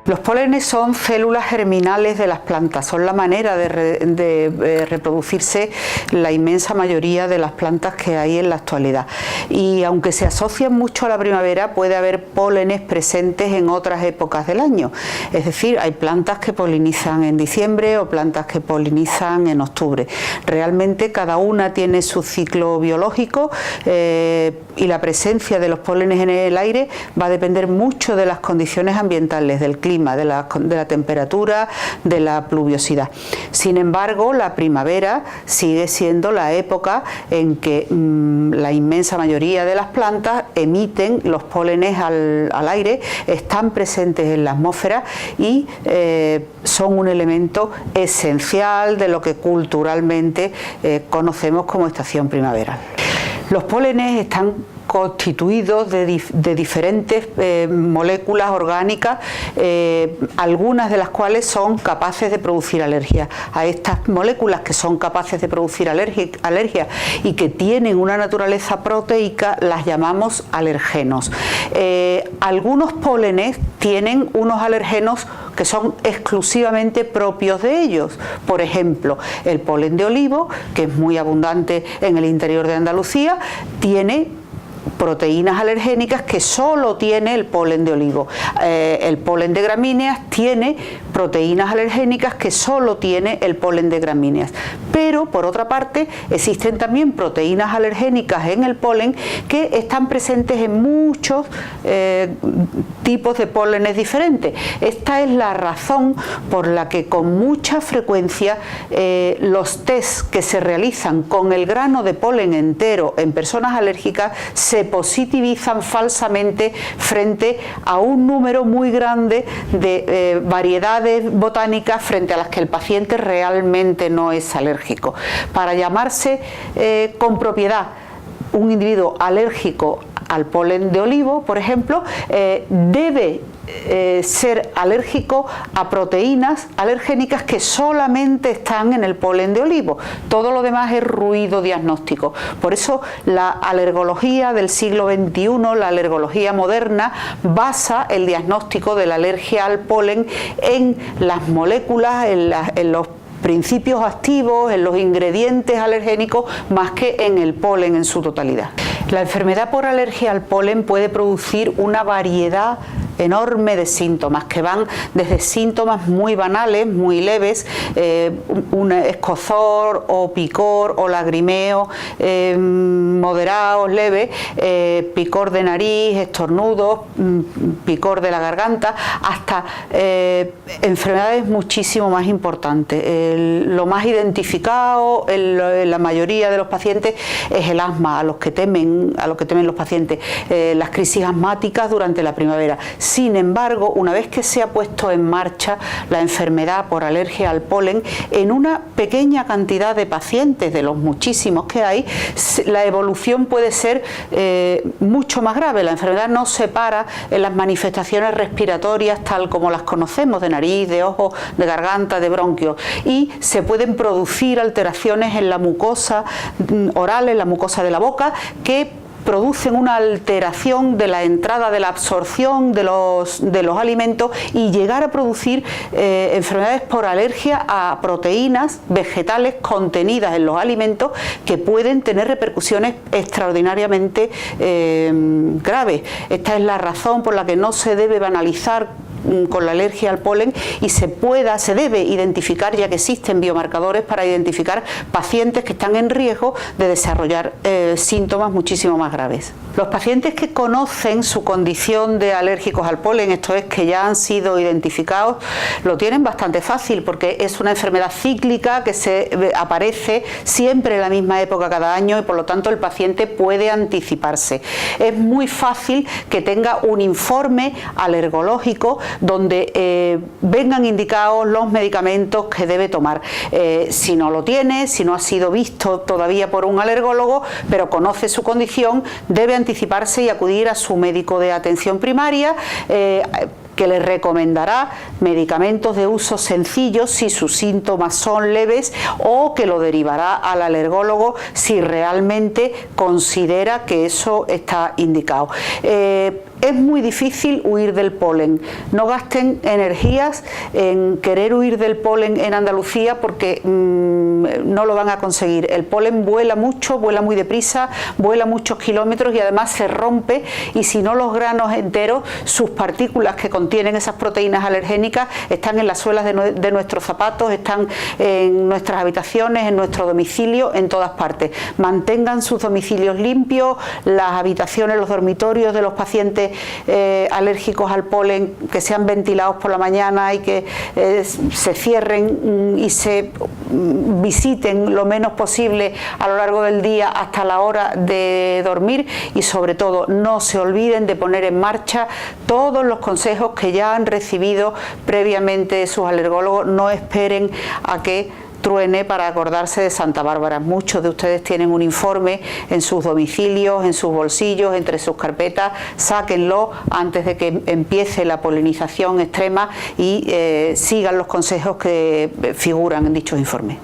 Los pólenes son células germinales de las plantas, son la manera de reproducirse la inmensa mayoría de las plantas que hay en la actualidad. Y aunque se asocian mucho a la primavera, puede haber pólenes presentes en otras épocas del año. Es decir, hay plantas que polinizan en diciembre o plantas que polinizan en octubre. Realmente cada una tiene su ciclo biológico y la presencia de los pólenes en el aire va a depender mucho de las condiciones ambientales, del clima, de la temperatura, de la pluviosidad. Sin embargo, la primavera sigue siendo la época en que la inmensa mayoría de las plantas emiten los pólenes al aire, están presentes en la atmósfera y son un elemento esencial de lo que culturalmente conocemos como estación primaveral. Los pólenes están constituidos de diferentes moléculas orgánicas, algunas de las cuales son capaces de producir alergia. A estas moléculas que son capaces de producir alergia y que tienen una naturaleza proteica las llamamos alergenos. Algunos pólenes tienen unos alergenos que son exclusivamente propios de ellos. Por ejemplo, el polen de olivo, que es muy abundante en el interior de Andalucía, tiene proteínas alergénicas que solo tiene el polen de olivo. El polen de gramíneas tiene proteínas alergénicas que solo tiene el polen de gramíneas. Pero, por otra parte, existen también proteínas alergénicas en el polen que están presentes en muchos tipos de pólenes diferentes. Esta es la razón por la que con mucha frecuencia los test que se realizan con el grano de polen entero en personas alérgicas se positivizan falsamente frente a un número muy grande de variedades botánicas frente a las que el paciente realmente no es alérgico. Para llamarse con propiedad un individuo alérgico al polen de olivo, por ejemplo, debe ser alérgico a proteínas alergénicas que solamente están en el polen de olivo. Todo lo demás es ruido diagnóstico. Por eso la alergología del siglo XXI, la alergología moderna, basa el diagnóstico de la alergia al polen en las moléculas, en los principios activos, en los ingredientes alergénicos, más que en el polen en su totalidad. La enfermedad por alergia al polen puede producir una variedad enorme de síntomas que van desde síntomas muy banales, muy leves, un escozor o picor o lagrimeo moderados, leves, picor de nariz, estornudos, picor de la garganta, hasta enfermedades muchísimo más importantes. Lo más identificado en la mayoría de los pacientes es el asma, a lo que temen los pacientes, las crisis asmáticas durante la primavera. Sin embargo, una vez que se ha puesto en marcha la enfermedad por alergia al polen, en una pequeña cantidad de pacientes, de los muchísimos que hay, la evolución puede ser mucho más grave. La enfermedad no se para en las manifestaciones respiratorias tal como las conocemos, de nariz, de ojos, de garganta, de bronquios, y se pueden producir alteraciones en la mucosa oral, en la mucosa de la boca, que producen una alteración de la entrada, de la absorción de los alimentos y llegar a producir enfermedades por alergia a proteínas vegetales contenidas en los alimentos que pueden tener repercusiones extraordinariamente graves. Esta es la razón por la que no se debe banalizar con la alergia al polen y se debe identificar, ya que existen biomarcadores para identificar pacientes que están en riesgo de desarrollar síntomas muchísimo más graves. Los pacientes que conocen su condición de alérgicos al polen, esto es, que ya han sido identificados, lo tienen bastante fácil porque es una enfermedad cíclica que aparece siempre en la misma época cada año y por lo tanto el paciente puede anticiparse. Es muy fácil que tenga un informe alergológico donde vengan indicados los medicamentos que debe tomar. Si no lo tiene, si no ha sido visto todavía por un alergólogo, pero conoce su condición, debe anticiparse y acudir a su médico de atención primaria. que le recomendará medicamentos de uso sencillo si sus síntomas son leves, o que lo derivará al alergólogo si realmente considera que eso está indicado. Es muy difícil huir del polen. No gasten energías en querer huir del polen en Andalucía, porque no lo van a conseguir. El polen vuela mucho, vuela muy deprisa, vuela muchos kilómetros y además se rompe, y si no los granos enteros, sus partículas que contienen esas proteínas alergénicas están en las suelas de nuestros zapatos, están en nuestras habitaciones, en nuestro domicilio, en todas partes. Mantengan sus domicilios limpios, las habitaciones, los dormitorios de los pacientes alérgicos al polen, que sean ventilados por la mañana y que se cierren y se visiten lo menos posible a lo largo del día hasta la hora de dormir, y sobre todo no se olviden de poner en marcha todos los consejos que ya han recibido previamente sus alergólogos. No esperen a que truene para acordarse de Santa Bárbara. Muchos de ustedes tienen un informe en sus domicilios, en sus bolsillos, entre sus carpetas. Sáquenlo antes de que empiece la polinización extrema y sigan los consejos que figuran en dichos informes.